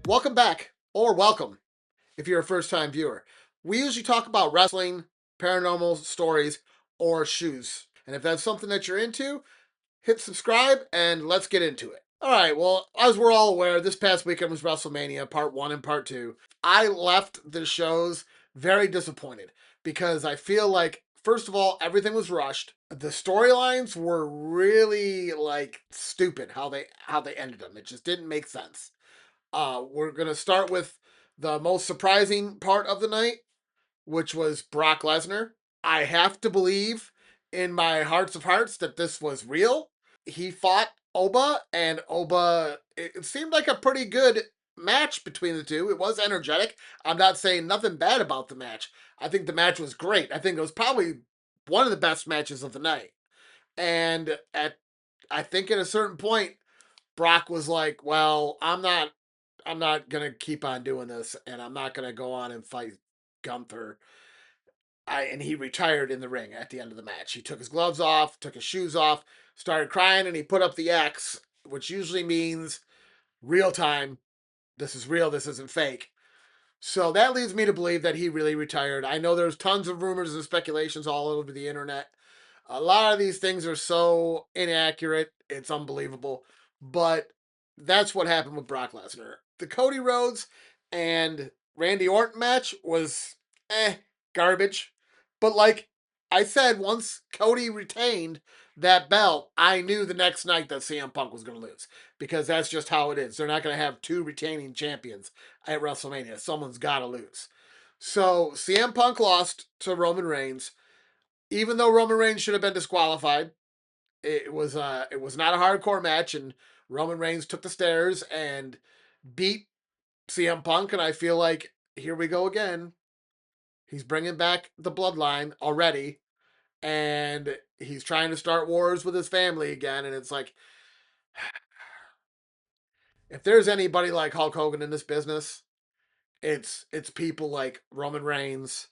Welcome back, or welcome if you're a first time viewer. We usually talk about wrestling, paranormal stories, or shoes. And if that's something that you're into, hit subscribe and let's get into it. All right, well, as we're all aware, this past weekend was WrestleMania, part one and part two. I left the shows very disappointed because I feel like, first of all, everything was rushed. The storylines were really like stupid how they ended them. It just didn't make sense. We're going to start with the most surprising part of the night, which was Brock Lesnar. I have to believe in my hearts of hearts that this was real. He fought Oba, and Oba, it seemed like a pretty good match between the two. It was energetic. I'm not saying nothing bad about the match. I think the match was great. I think it was probably one of the best matches of the night. And I think at a certain point, Brock was like, "Well, I'm not gonna keep on doing this, and I'm not gonna go on and fight Gunther." And he retired in the ring at the end of the match. He took his gloves off, took his shoes off, started crying, and he put up the X, which usually means real time. This is real. This isn't fake. So that leads me to believe that he really retired. I know there's tons of rumors and speculations all over the internet. A lot of these things are so inaccurate, it's unbelievable. But that's what happened with Brock Lesnar. The Cody Rhodes and Randy Orton match was garbage. But like I said, once Cody retained that belt, I knew the next night that CM Punk was going to lose because that's just how it is. They're not going to have two retaining champions at WrestleMania. Someone's got to lose. So CM Punk lost to Roman Reigns, even though Roman Reigns should have been disqualified. It was not a hardcore match, and Roman Reigns took the stairs and beat CM Punk, and I feel like here we go again. He's bringing back the bloodline already, and he's trying to start wars with his family again, and it's like, if there's anybody like Hulk Hogan in this business, it's people like Roman Reigns,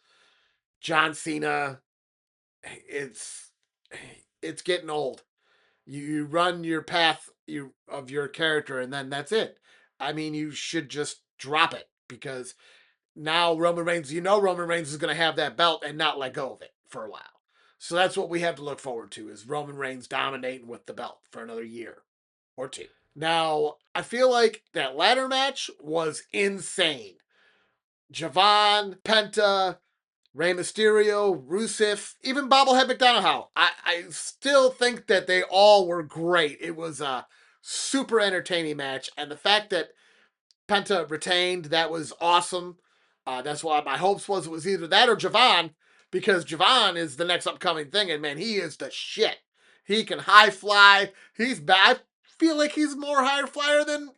John Cena. It's it's getting old. You run your path of your character, and then that's it. I mean, you should just drop it because now Roman Reigns, Roman Reigns is going to have that belt and not let go of it for a while. So that's what we have to look forward to is Roman Reigns dominating with the belt for another year or two. Now, I feel like that ladder match was insane. Javon, Penta, Rey Mysterio, Rusev, even Bobblehead McDonough. I still think that they all were great. It was a super entertaining match, and the fact that Penta retained, that was awesome. That's why my hopes was it was either that or Javon, because Javon is the next upcoming thing, and man, he is the shit. He can high fly. I feel like he's more high flyer than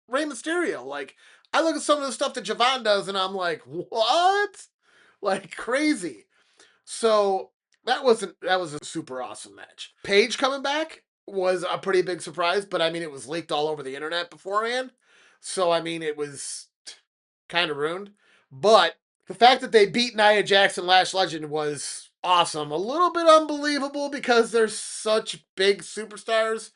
Rey Mysterio. Like, I look at some of the stuff that Javon does, and I'm like, what? Like crazy. So that was a super awesome match. Paige coming back was a pretty big surprise, but I mean it was leaked all over the internet beforehand. So I mean it was kind of ruined. But the fact that they beat Nia Jackson Lash Legend was awesome. A little bit unbelievable because they're such big superstars,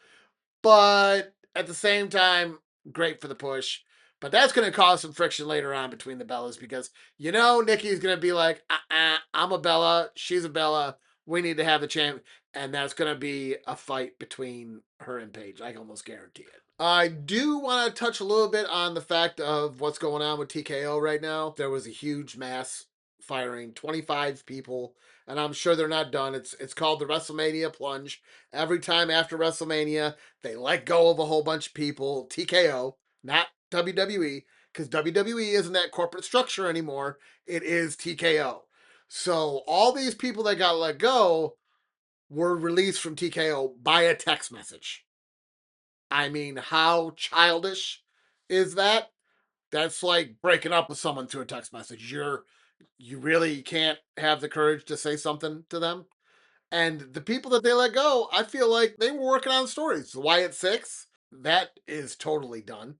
but at the same time, great for the push. But that's going to cause some friction later on between the Bellas because Nikki's going to be like, I'm a Bella, she's a Bella. We need to have the champ, and that's going to be a fight between her and Paige. I can almost guarantee it. I do want to touch a little bit on the fact of what's going on with TKO right now. There was a huge mass firing, 25 people, and I'm sure they're not done. It's called the WrestleMania plunge. Every time after WrestleMania, they let go of a whole bunch of people. TKO, not WWE, because WWE isn't that corporate structure anymore. It is TKO. So all these people that got let go were released from TKO by a text message. I mean, how childish is that? That's like breaking up with someone through a text message. You really can't have the courage to say something to them. And the people that they let go, I feel like they were working on stories. Wyatt Six, that is totally done.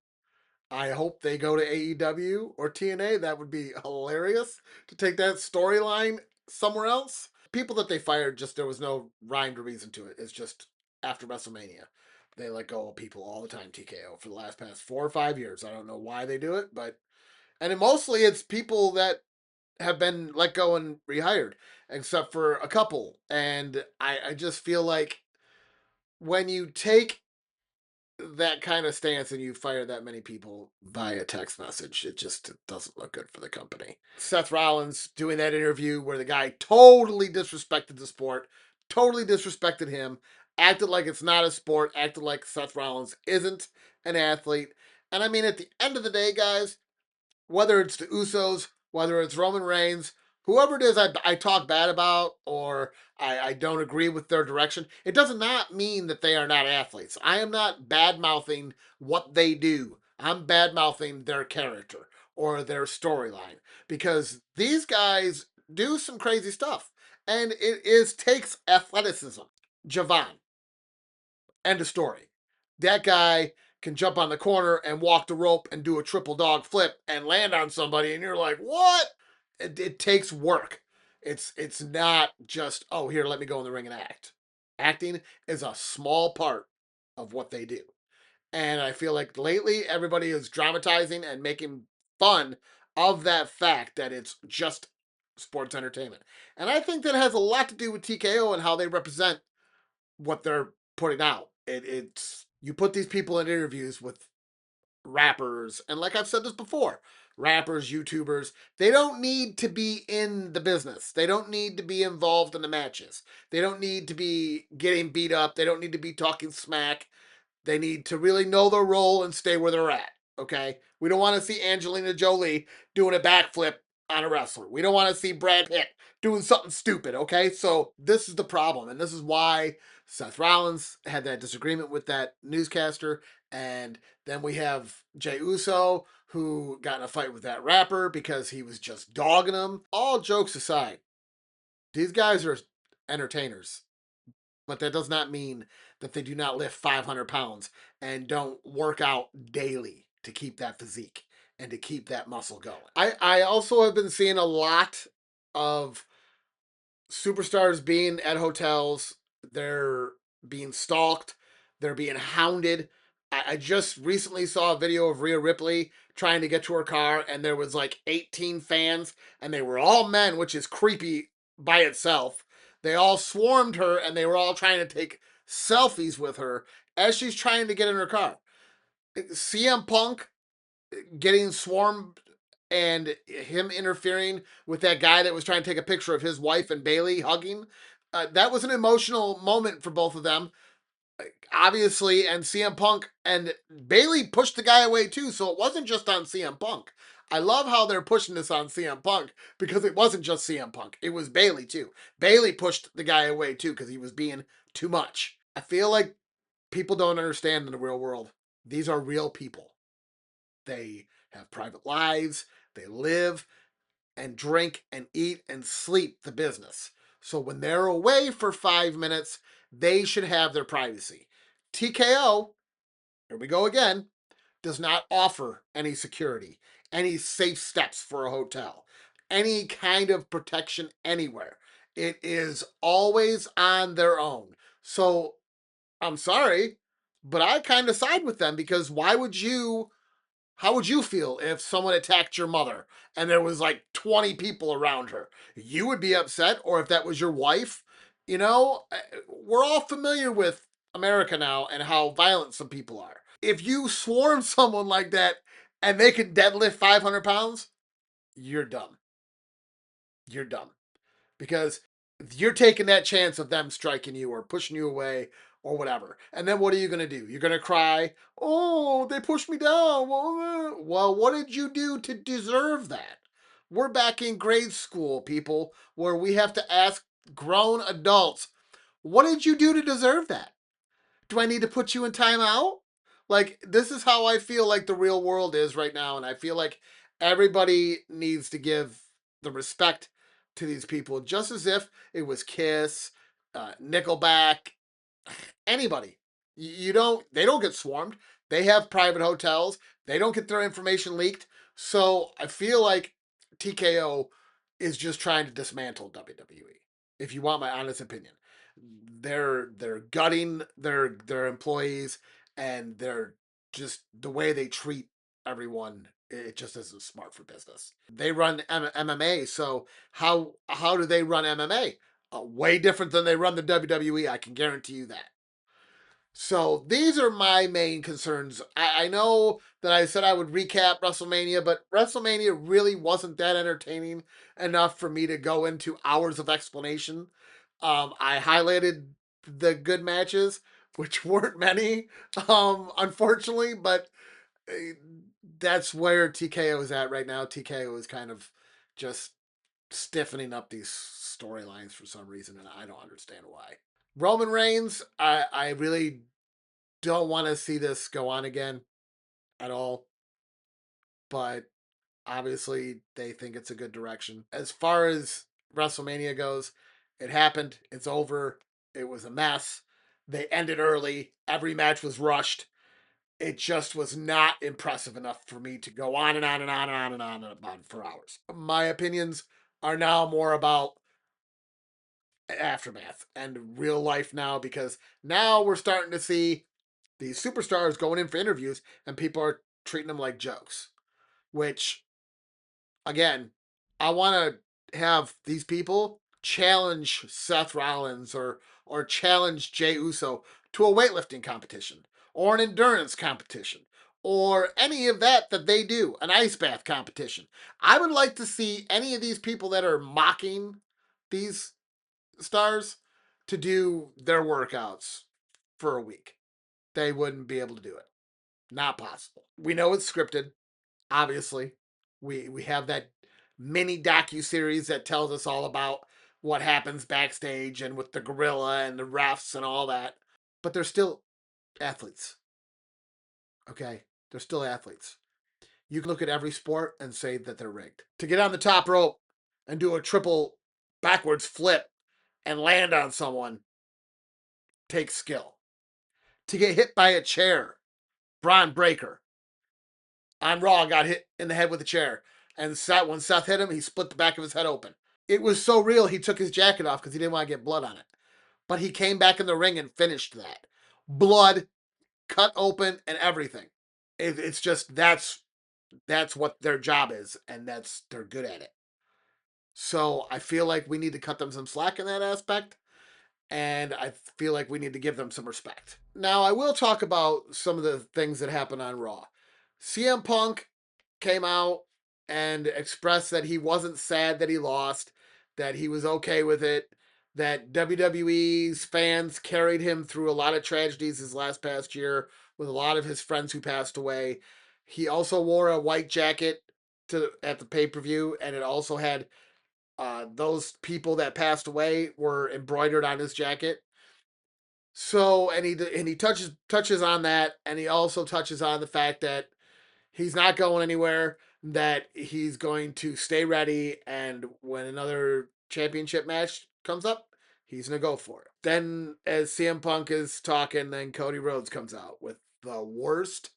I hope they go to AEW or TNA. That would be hilarious to take that storyline somewhere else. People that they fired, just there was no rhyme or reason to it. It's just after WrestleMania. They let go of people all the time, TKO, for the past 4 or 5 years. I don't know why they do it, but and mostly it's people that have been let go and rehired, except for a couple. And I just feel like when you take that kind of stance and you fire that many people via text message, it just doesn't look good for the company. Seth Rollins doing that interview where the guy totally disrespected the sport, totally disrespected him, acted like it's not a sport, acted like Seth Rollins isn't an athlete. And I mean, at the end of the day, guys, whether it's the Usos, whether it's Roman Reigns, whoever it is I talk bad about or I don't agree with their direction, it does not mean that they are not athletes. I am not bad mouthing what they do. I'm bad mouthing their character or their storyline because these guys do some crazy stuff. And it is takes athleticism. Javon, end of story. That guy can jump on the corner and walk the rope and do a triple dog flip and land on somebody, and you're like, what? It takes work. It's not just, oh, here, let me go in the ring and act. Acting is a small part of what they do. And I feel like lately everybody is dramatizing and making fun of that fact that it's just sports entertainment. And I think that has a lot to do with TKO and how they represent what they're putting out. It's you put these people in interviews with rappers, and like I've said this before, rappers, YouTubers, they don't need to be in the business. They don't need to be involved in the matches. They don't need to be getting beat up. They don't need to be talking smack. They need to really know their role and stay where they're at. Okay? We don't want to see Angelina Jolie doing a backflip on a wrestler. We don't want to see Brad Pitt doing something stupid. Okay? So this is the problem. And this is why Seth Rollins had that disagreement with that newscaster. And then we have Jey Uso, who got in a fight with that rapper because he was just dogging him. All jokes aside, these guys are entertainers, but that does not mean that they do not lift 500 pounds and don't work out daily to keep that physique and to keep that muscle going. I also have been seeing a lot of superstars being at hotels. They're being stalked. They're being hounded. I just recently saw a video of Rhea Ripley trying to get to her car, and there was like 18 fans, and they were all men, which is creepy by itself. They all swarmed her, and they were all trying to take selfies with her as she's trying to get in her car. CM Punk getting swarmed and him interfering with that guy that was trying to take a picture of his wife and Bailey hugging. That was an emotional moment for both of them, obviously. And CM Punk and Bailey pushed the guy away too, so it wasn't just on CM Punk. I love how they're pushing this on CM Punk because it wasn't just CM Punk, it was Bailey too. Bailey pushed the guy away too because he was being too much. I feel like people don't understand in the real world. These are real people. They have private lives. They live and drink and eat and sleep the business. So when they're away for 5 minutes, they should have their privacy. TKO, here we go again, does not offer any security, any safe steps for a hotel, any kind of protection anywhere. It is always on their own. So I'm sorry, but I kind of side with them because why would you how would you feel if someone attacked your mother and there was like 20 people around her? You would be upset, or if that was your wife. We're all familiar with America now and how violent some people are. If you swarm someone like that and they can deadlift 500 pounds, you're dumb. You're dumb. Because you're taking that chance of them striking you or pushing you away or whatever. And then what are you going to do? You're going to cry, oh, they pushed me down. Well, what did you do to deserve that? We're back in grade school, people, where we have to ask grown adults, what did you do to deserve that? Do I need to put you in timeout? Like, this is how I feel like the real world is right now. And I feel like everybody needs to give the respect to these people just as if it was Kiss, Nickelback, anybody. They don't get swarmed. They have private hotels. They don't get their information leaked. So I feel like TKO is just trying to dismantle WWE, if you want my honest opinion. They're gutting their employees, and they're just the way they treat everyone. It just isn't smart for business. They run MMA, so how do they run MMA? Way different than they run the WWE. I can guarantee you that. So these are my main concerns. I know that I said I would recap WrestleMania, but WrestleMania really wasn't that entertaining enough for me to go into hours of explanation. I highlighted the good matches, which weren't many, unfortunately, but uh, that's where TKO is at right now. TKO is kind of just stiffening up these storylines for some reason, and I don't understand why. Roman Reigns, I really don't want to see this go on again at all, but obviously they think it's a good direction. As far as WrestleMania goes, it happened, it's over, it was a mess. They ended early, every match was rushed. It just was not impressive enough for me to go on and on and on and on and on and on for hours. My opinions are now more about aftermath and real life now, because now we're starting to see these superstars going in for interviews and people are treating them like jokes. Which, again, I want to have these people challenge Seth Rollins or challenge Jey Uso to a weightlifting competition or an endurance competition or any of that they do, an ice bath competition. I would like to see any of these people that are mocking these stars to do their workouts for a week. They wouldn't be able to do it. Not possible. We know it's scripted, obviously. We have that mini docu series that tells us all about what happens backstage and with the gorilla and the refs and all that. But they're still athletes. Okay? They're still athletes. You can look at every sport and say that they're rigged. To get on the top rope and do a triple backwards flip and land on someone takes skill. To get hit by a chair, Braun Breaker on Raw got hit in the head with a chair. And when Seth hit him, he split the back of his head open. It was so real, he took his jacket off because he didn't want to get blood on it. But he came back in the ring and finished that. Blood cut open and everything. It's just that's what their job is, and they're good at it. So I feel like we need to cut them some slack in that aspect, and I feel like we need to give them some respect. Now, I will talk about some of the things that happened on Raw. CM Punk came out and expressed that he wasn't sad that he lost, that he was okay with it, that WWE's fans carried him through a lot of tragedies this last past year with a lot of his friends who passed away. He also wore a white jacket at the pay-per-view, and it also had those people that passed away were embroidered on his jacket. So, and he touches on that, and he also touches on the fact that he's not going anywhere, that he's going to stay ready, and when another championship match comes up, he's gonna go for it. Then, as CM Punk is talking, then Cody Rhodes comes out with the worst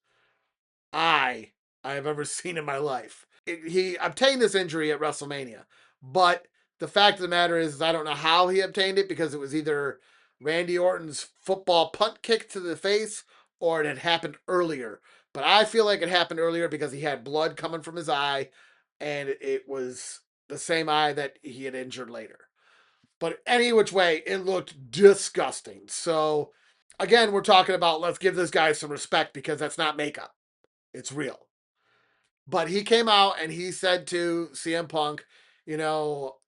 I have ever seen in my life. He obtained this injury at WrestleMania, but the fact of the matter is, I don't know how he obtained it, because it was either Randy Orton's football punt kick to the face or it had happened earlier. But I feel like it happened earlier because he had blood coming from his eye, and it was the same eye that he had injured later. But any which way, it looked disgusting. So, again, we're talking about, let's give this guy some respect, because that's not makeup. It's real. But he came out and he said to CM Punk, you know,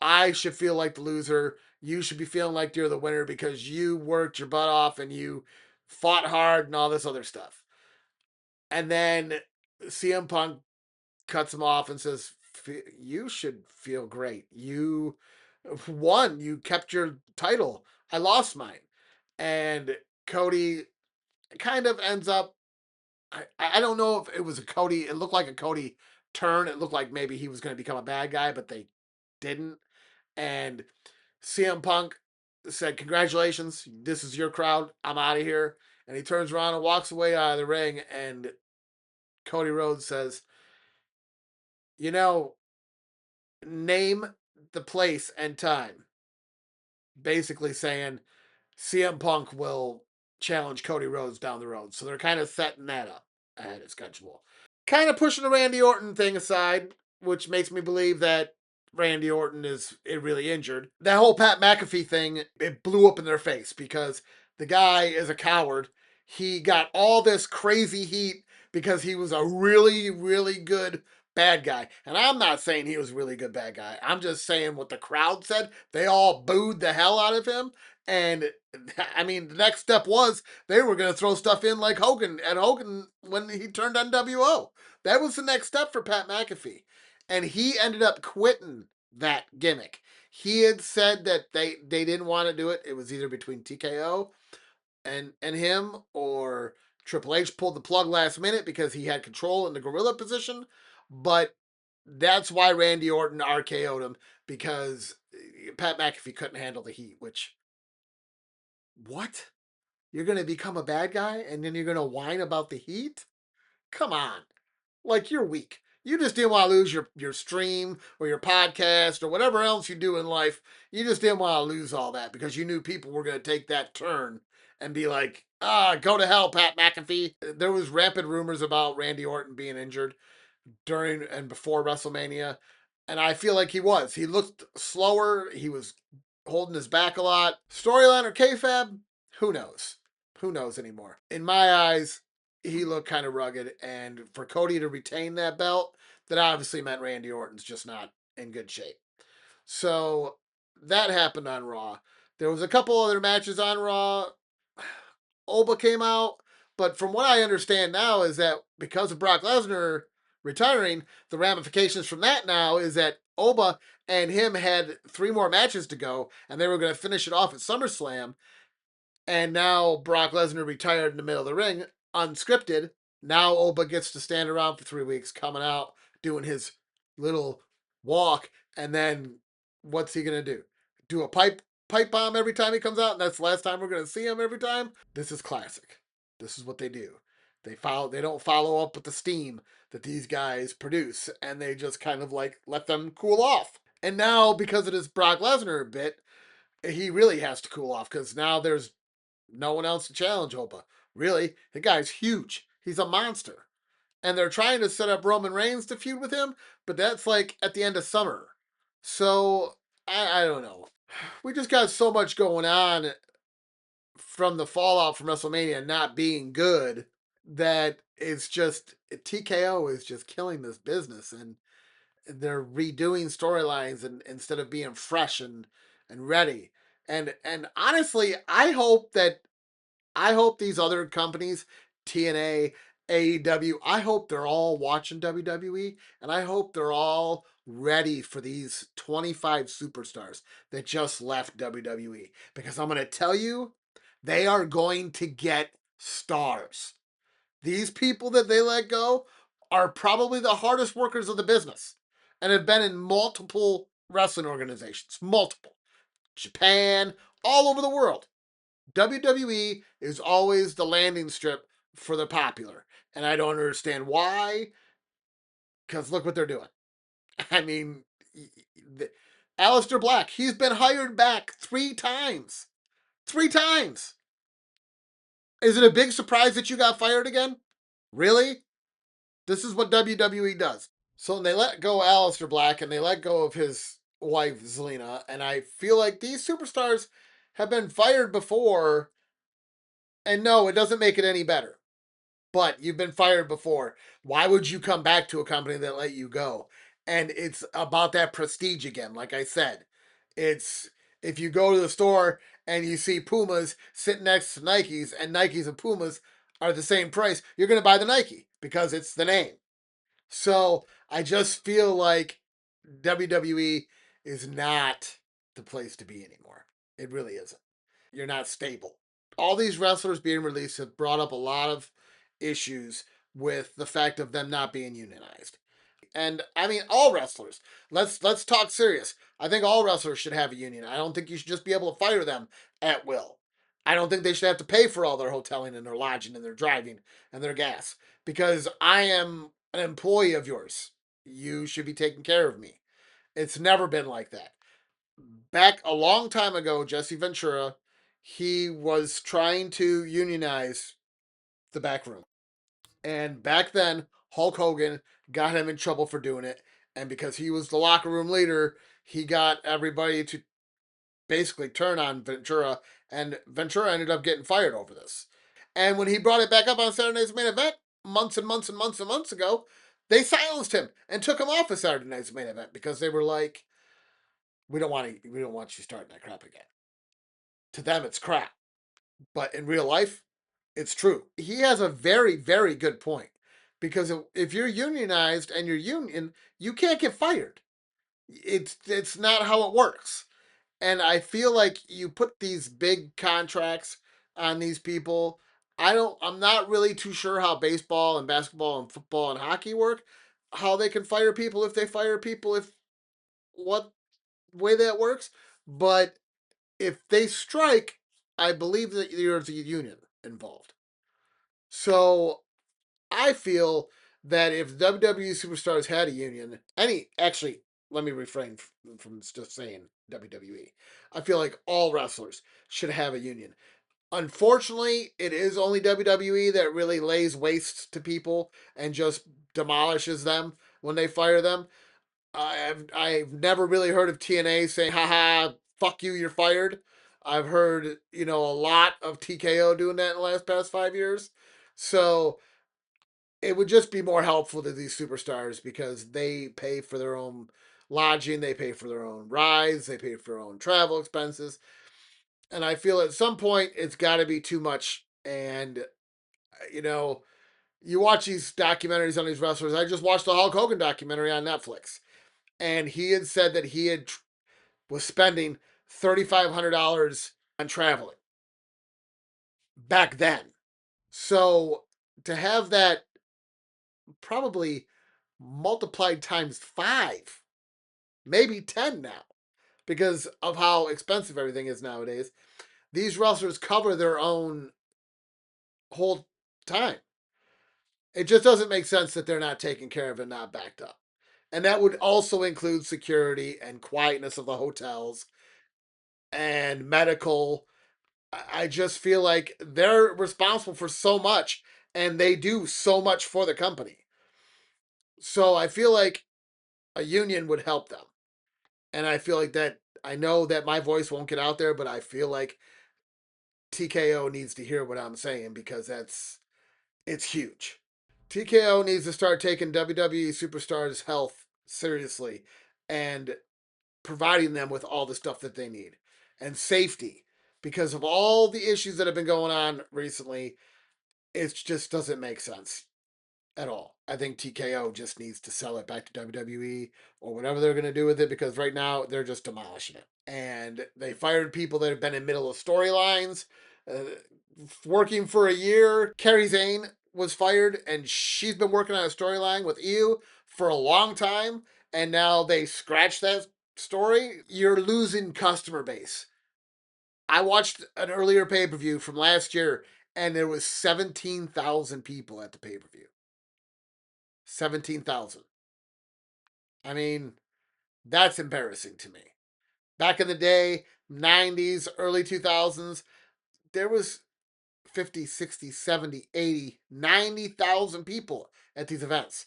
I should feel like the loser. You should be feeling like you're the winner because you worked your butt off and you fought hard and all this other stuff. And then CM Punk cuts him off and says, you should feel great. You won. You kept your title. I lost mine. And Cody kind of ends up, I don't know if it was a Cody. It looked like a Cody turn. It looked like maybe he was going to become a bad guy, but they didn't. And CM Punk said, "Congratulations, this is your crowd. I'm out of here." And he turns around and walks away out of the ring. And Cody Rhodes says, "You know, name the place and time." basically saying CM Punk will challenge Cody Rhodes down the road. So they're kind of setting that up ahead of schedule. Kind of pushing the Randy Orton thing aside, which makes me believe that Randy Orton is really injured. That whole Pat McAfee thing, it blew up in their face because the guy is a coward. He got all this crazy heat because he was a really, really good bad guy. And I'm not saying he was a really good bad guy. I'm just saying what the crowd said. They all booed the hell out of him. And I mean, the next step was they were going to throw stuff in like Hogan and Hogan when he turned NWO. That was the next step for Pat McAfee. And he ended up quitting that gimmick. He had said that they didn't want to do it. It was either between TKO and him, or Triple H pulled the plug last minute because he had control in the gorilla position. But that's why Randy Orton RKO'd him, because Pat McAfee couldn't handle the heat. Which, what? You're going to become a bad guy and then you're going to whine about the heat? Come on. Like, you're weak. You just didn't want to lose your stream or your podcast or whatever else you do in life. You just didn't want to lose all that because you knew people were going to take that turn and be like, go to hell, Pat McAfee. There was rampant rumors about Randy Orton being injured during and before WrestleMania. And I feel like he was. He looked slower. He was holding his back a lot. Storyline or kayfabe? Who knows? Who knows anymore? In my eyes, he looked kind of rugged. And for Cody to retain that belt, that obviously meant Randy Orton's just not in good shape. So that happened on Raw. There was a couple other matches on Raw. Oba came out, but from what I understand now is that because of Brock Lesnar retiring, the ramifications from that now is that Oba and him had 3 more matches to go, and they were going to finish it off at SummerSlam. And now Brock Lesnar retired in the middle of the ring, unscripted. Now Oba gets to stand around for 3 weeks, coming out, doing his little walk, and then what's he gonna do? Do a pipe bomb every time he comes out, and that's the last time we're gonna see him every time? This is classic. This is what they do. They don't follow up with the steam that these guys produce, and they just kind of like let them cool off. And now, because of this Brock Lesnar bit, he really has to cool off because now there's no one else to challenge Opa. Really, the guy's huge. He's a monster. And they're trying to set up Roman Reigns to feud with him, but that's like at the end of summer. So, I don't know. We just got so much going on from the fallout from WrestleMania not being good that it's just TKO is just killing this business, and they're redoing storylines and instead of being fresh and ready. And honestly, I hope these other companies, TNA, AEW, I hope they're all watching WWE, and I hope they're all ready for these 25 superstars that just left WWE. Because I'm going to tell you, they are going to get stars. These people that they let go are probably the hardest workers of the business and have been in multiple wrestling organizations, multiple. Japan, all over the world. WWE is always the landing strip for the popular. And I don't understand why, because look what they're doing. I mean, Aleister Black, he's been hired back 3 times. 3 times. Is it a big surprise that you got fired again? Really? This is what WWE does. So they let go of Aleister Black and they let go of his wife, Zelina. And I feel like these superstars have been fired before. And no, it doesn't make it any better. But you've been fired before. Why would you come back to a company that let you go? And it's about that prestige again. Like I said, it's if you go to the store and you see Pumas sitting next to Nikes and Nikes and Pumas are the same price, you're going to buy the Nike because it's the name. So I just feel like WWE is not the place to be anymore. It really isn't. You're not stable. All these wrestlers being released have brought up a lot of issues with the fact of them not being unionized. And I mean all wrestlers. Let's talk serious. I think all wrestlers should have a union. I don't think you should just be able to fire them at will. I don't think they should have to pay for all their hoteling and their lodging and their driving and their gas because I am an employee of yours. You should be taking care of me. It's never been like that. back a long time ago, Jesse Ventura, he was trying to unionize the back room. And back then, Hulk Hogan got him in trouble for doing it. And because he was the locker room leader, he got everybody to basically turn on Ventura. And Ventura ended up getting fired over this. And when he brought it back up on Saturday Night's Main Event, months and months and months and months ago, they silenced him and took him off of Saturday Night's Main Event because they were like, we don't want you starting that crap again. To them, it's crap. But in real life, it's true. He has a very, very good point because if you're unionized and you're union, you can't get fired. It's not how it works. And I feel like you put these big contracts on these people. I'm not really too sure how baseball and basketball and football and hockey work, how they can fire people if they fire people, if what way that works. But if they strike, I believe that there's a union involved. So I feel that if WWE superstars had a union, let me refrain from just saying WWE. I feel like all wrestlers should have a union. Unfortunately, it is only WWE that really lays waste to people and just demolishes them when they fire them. I've never really heard of TNA saying, haha, fuck you, you're fired. I've heard, a lot of TKO doing that in the last past 5 years. So it would just be more helpful to these superstars because they pay for their own lodging, they pay for their own rides, they pay for their own travel expenses. And I feel at some point it's got to be too much. And, you know, you watch these documentaries on these wrestlers. I just watched the Hulk Hogan documentary on Netflix. And he had said that was spending $3,500 on traveling back then. So to have that probably multiplied times five, maybe 10 now, because of how expensive everything is nowadays. These wrestlers cover their own whole time. It just doesn't make sense that they're not taken care of and not backed up. And that would also include security and quietness of the hotels and medical. I just feel like they're responsible for so much and they do so much for the company. So I feel like a union would help them. And I feel like that I know that my voice won't get out there, but I feel like TKO needs to hear what I'm saying because it's huge. TKO needs to start taking WWE superstars' health seriously and providing them with all the stuff that they need and safety because of all the issues that have been going on recently. It just doesn't make sense at all. I think TKO just needs to sell it back to WWE or whatever they're going to do with it because right now they're just demolishing it. And they fired people that have been in middle of storylines, working for a year. Kerry Zane was fired and she's been working on a storyline with EU for a long time. And now they scratched that story. You're losing customer base. I watched an earlier pay per view from last year and there was 17,000 people at the pay per view. 17,000. I mean, that's embarrassing to me. Back in the day, 90s, early 2000s, there was 50, 60, 70, 80, 90,000 people at these events.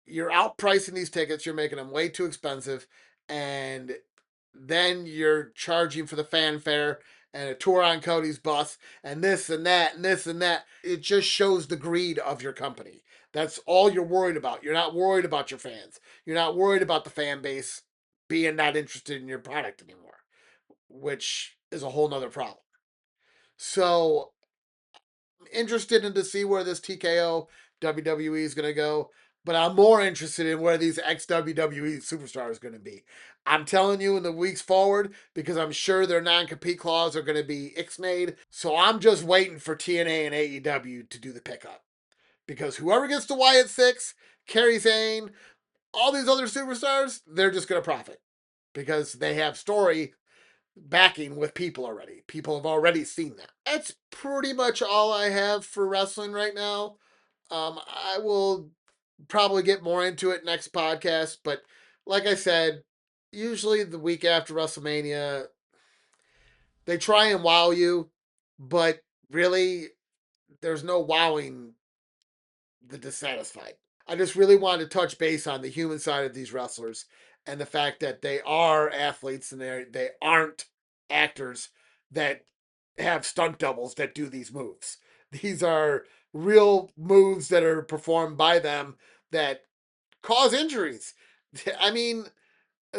You're outpricing these tickets, you're making them way too expensive, and then you're charging for the fanfare and a tour on Cody's bus and this and that and this and that. It just shows the greed of your company. That's all you're worried about. You're not worried about your fans. You're not worried about the fan base being not interested in your product anymore, which is a whole nother problem. So I'm interested in to see where this TKO WWE is going to go, but I'm more interested in where these ex WWE superstars are going to be. I'm telling you in the weeks forward because I'm sure their non-compete clause are going to be ixnayed. So I'm just waiting for TNA and AEW to do the pickup because whoever gets to Wyatt Six, Kerry Zane, all these other superstars, they're just going to profit because they have story backing with people already. People have already seen that. That's pretty much all I have for wrestling right now. I will probably get more into it next podcast, but like I said, usually the week after WrestleMania, they try and wow you, but really, there's no wowing the dissatisfied. I just really wanted to touch base on the human side of these wrestlers and the fact that they are athletes and they aren't actors that have stunt doubles that do these moves. These are real moves that are performed by them that cause injuries. I mean,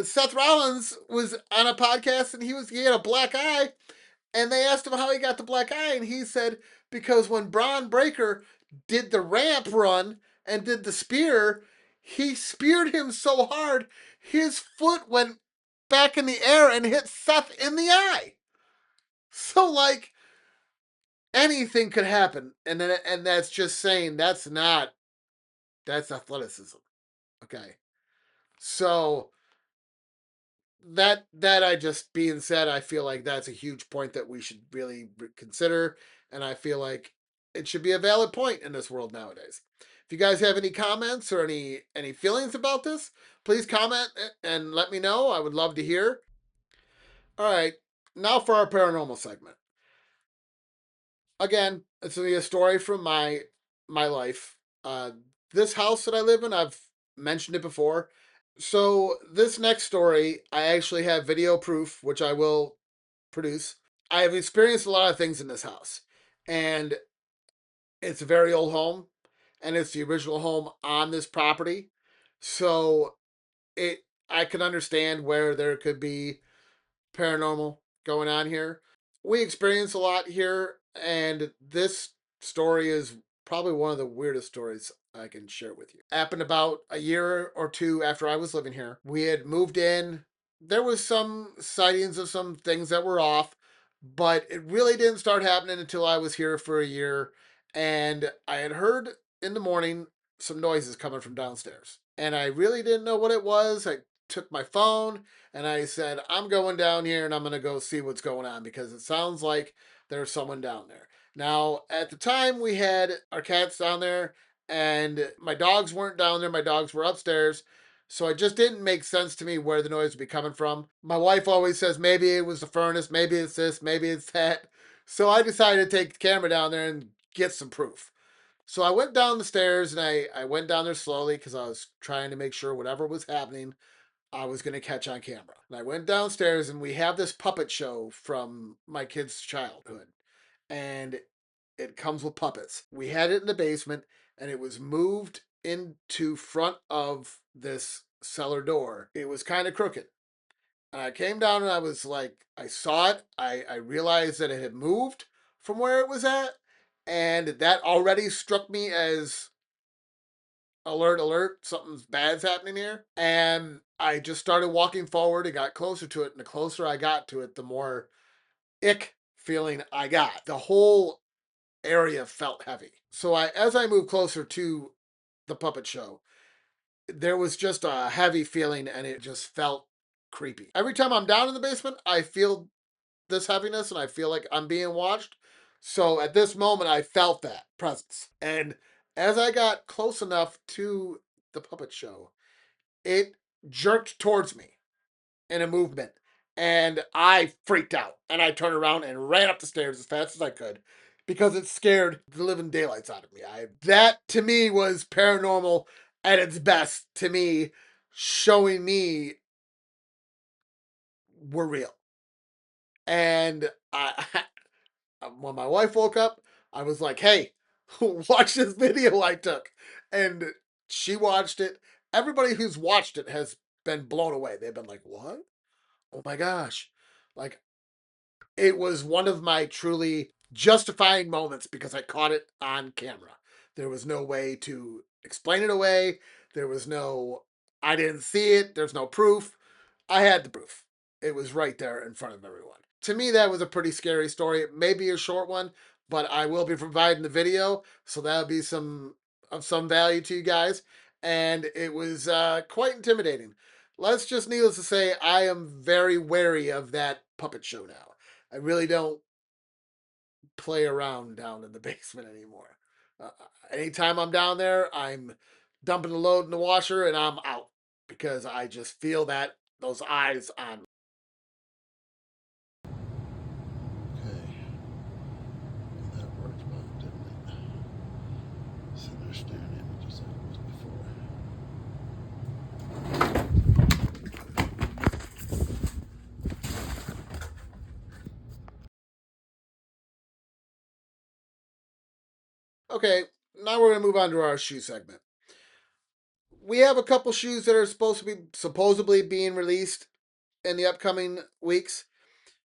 Seth Rollins was on a podcast and he had a black eye, and they asked him how he got the black eye, and he said because when Braun Breaker did the ramp run and did the spear, he speared him so hard his foot went back in the air and hit Seth in the eye. So like anything could happen, and that's just saying that's athleticism. Okay, so that I just being said, I feel like that's a huge point that we should really consider, and I feel like it should be a valid point in this world nowadays. If you guys have any comments or any feelings about this, please comment and let me know. I would love to hear. All right, now for our paranormal segment. Again, it's a story from my life. This house that I live in, I've mentioned it before. So this next story, I actually have video proof, which I will produce. I have experienced a lot of things in this house, and it's a very old home, and it's the original home on this property. So it I can understand where there could be paranormal going on here. We experience a lot here, and this story is probably one of the weirdest stories I can share with you. Happened about a year or two after I was living here. We had moved in. There was some sightings of some things that were off, but it really didn't start happening until I was here for a year, and I had heard in the morning some noises coming from downstairs. And I really didn't know what it was. I took my phone and I said, I'm going down here and I'm going to go see what's going on because it sounds like there's someone down there. Now, at the time, we had our cats down there and my dogs weren't down there. My dogs were upstairs. So it just didn't make sense to me where the noise would be coming from. My wife always says maybe it was the furnace, maybe it's this, maybe it's that. So I decided to take the camera down there and get some proof. So I went down the stairs and I went down there slowly because I was trying to make sure whatever was happening I was going to catch on camera. And I went downstairs and we have this puppet show from my kid's childhood. And it comes with puppets. We had it in the basement and it was moved into front of this cellar door. It was kind of crooked. And I came down and I was like, I saw it. I realized that it had moved from where it was at. And that already struck me as alert, alert, something's bad's happening here. And I just started walking forward and got closer to it. And the closer I got to it, the more ick feeling I got. The whole area felt heavy. So as I moved closer to the puppet show, there was just a heavy feeling and it just felt creepy. Every time I'm down in the basement, I feel this heaviness and I feel like I'm being watched. So at this moment, I felt that presence. And as I got close enough to the puppet show, it jerked towards me in a movement. And I freaked out and I turned around and ran up the stairs as fast as I could because it scared the living daylights out of me. That to me was paranormal at its best to me, showing me we're real. And when my wife woke up, I was like, hey, watch this video I took. And she watched it. Everybody who's watched it has been blown away. They've been like, what? Oh my gosh. Like, it was one of my truly justifying moments because I caught it on camera. There was no way to explain it away. There was no, I didn't see it. There's no proof. I had the proof. It was right there in front of everyone. To me, that was a pretty scary story. It may be a short one, but I will be providing the video, so that'll be some value to you guys. And it was quite intimidating. Let's just needless to say, I am very wary of that puppet show now. I really don't play around down in the basement anymore. Uh, Anytime I'm down there, I'm dumping the load in the washer and I'm out because I just feel that those eyes on. Okay, that worked well, didn't it? So they're staring at me just like it was before. Okay, now we're gonna move on to our shoe segment. We have a couple shoes that are supposed to be supposedly being released in the upcoming weeks.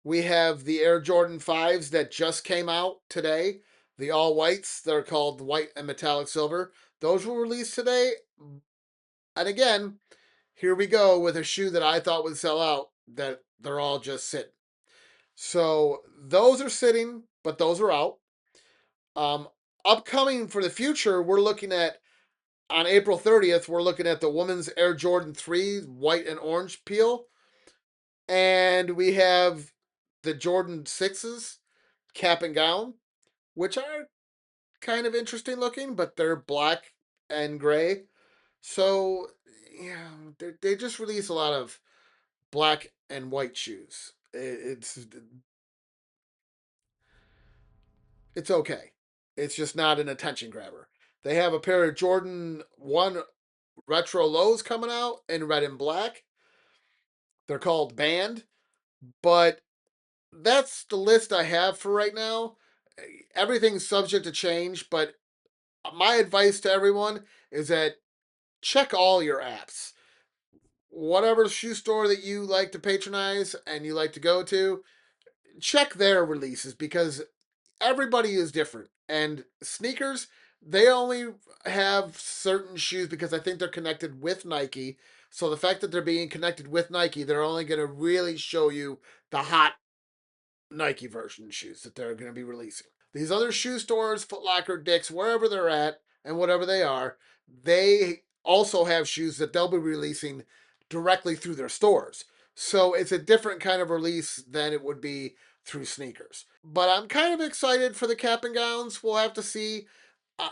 We have the Air Jordan 5s that just came out today. The all whites, they're called white and metallic silver. Those were released today. And again, here we go with a shoe that I thought would sell out, that they're all just sitting. So those are sitting, but those are out. Um, Upcoming for the future, we're looking at on April 30th, we're looking at the women's Air Jordan 3 white and orange peel. And we have the Jordan 6s cap and gown, which are kind of interesting looking, but they're black and gray. So, yeah, they just release a lot of black and white shoes. It's okay. It's just not an attention grabber. They have a pair of Jordan 1 retro lows coming out in red and black. They're called Band, but that's the list I have for right now. Everything's subject to change, but my advice to everyone is that check all your apps. Whatever shoe store that you like to patronize and you like to go to, check their releases because everybody is different. And sneakers, they only have certain shoes because I think they're connected with Nike. So the fact that they're being connected with Nike, they're only going to really show you the hot Nike version shoes that they're going to be releasing. These other shoe stores, Foot Locker, Dick's, wherever they're at, and whatever they are, they also have shoes that they'll be releasing directly through their stores. So it's a different kind of release than it would be through sneakers. But I'm kind of excited for the cap and gowns. We'll have to see. Uh,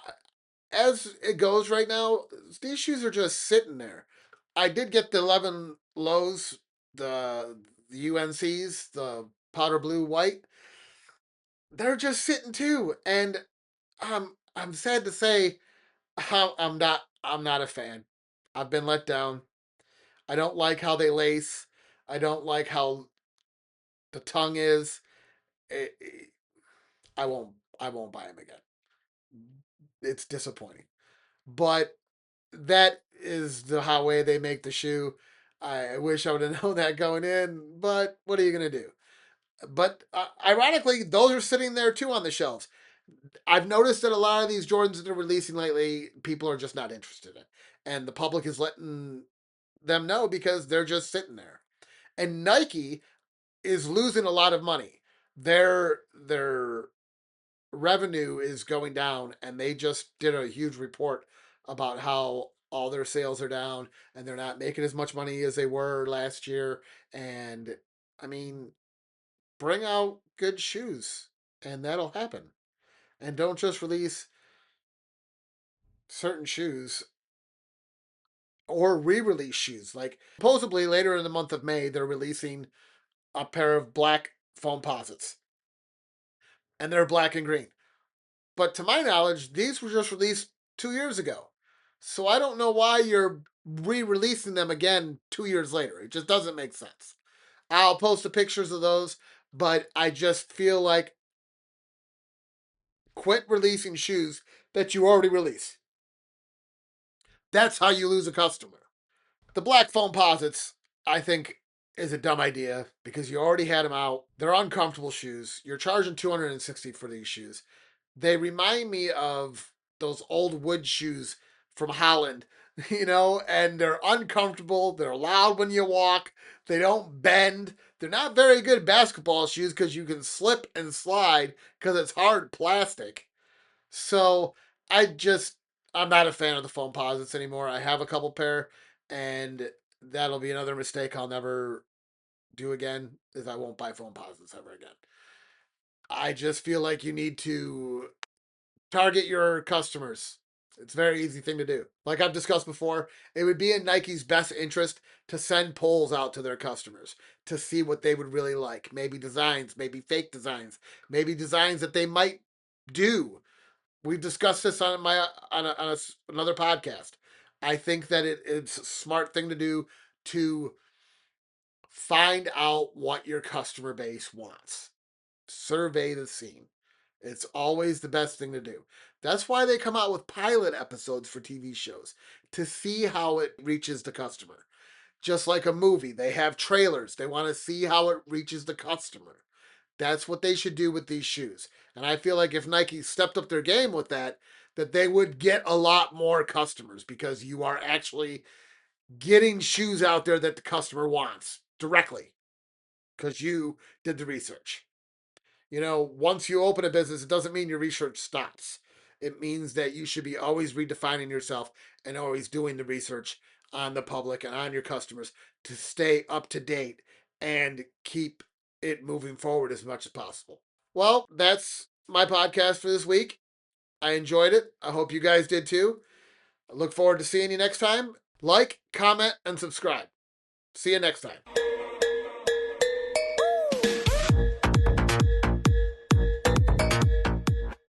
as it goes right now, these shoes are just sitting there. I did get the 11 lows, the UNCs, the powder blue white. They're just sitting too, and I'm sad to say I'm not a fan. I've been let down. I don't like how they lace. I don't like how the tongue is. I won't I won't buy them again. It's disappointing. But that is the how way they make the shoe. I wish I would have known that going in, but what are you gonna do? But ironically, those are sitting there too on the shelves. I've noticed that a lot of these Jordans that they're releasing lately, people are just not interested in, and the public is letting them know because they're just sitting there. And Nike is losing a lot of money. Their revenue is going down, and they just did a huge report about how all their sales are down and they're not making as much money as they were last year. And I mean, bring out good shoes, and that'll happen. And don't just release certain shoes or re-release shoes. Like supposedly later in the month of May, they're releasing a pair of black foam posits, and they're black and green. But to my knowledge, these were just released 2 years ago. So I don't know why you're re-releasing them again 2 years later. It just doesn't make sense. I'll post the pictures of those, but I just feel like quit releasing shoes that you already released. That's how you lose a customer. The black foam posits, I think, is a dumb idea because you already had them out. They're uncomfortable shoes. You're charging 260 for these shoes. They remind me of those old wood shoes from Holland, and they're uncomfortable. They're loud when you walk. They don't bend. They're not very good basketball shoes because you can slip and slide because it's hard plastic. So I'm not a fan of the foam posits anymore. I have a couple pair, and that'll be another mistake I'll never do again. Is I won't buy foam posits ever again. I just feel like you need to target your customers. It's a very easy thing to do. Like I've discussed before, it would be in Nike's best interest to send polls out to their customers to see what they would really like. Maybe designs, maybe fake designs, maybe designs that they might do. We've discussed this on another podcast. I think that it's a smart thing to do to find out what your customer base wants. Survey the scene. It's always the best thing to do. That's why they come out with pilot episodes for TV shows to see how it reaches the customer. Just like a movie, they have trailers. They want to see how it reaches the customer. That's what they should do with these shoes. And I feel like if Nike stepped up their game with that, that they would get a lot more customers because you are actually getting shoes out there that the customer wants directly because you did the research. Once you open a business, it doesn't mean your research stops. It means that you should be always redefining yourself and always doing the research on the public and on your customers to stay up to date and keep it moving forward as much as possible. Well, that's my podcast for this week. I enjoyed it. I hope you guys did too. I look forward to seeing you next time. Like, comment, and subscribe. See you next time.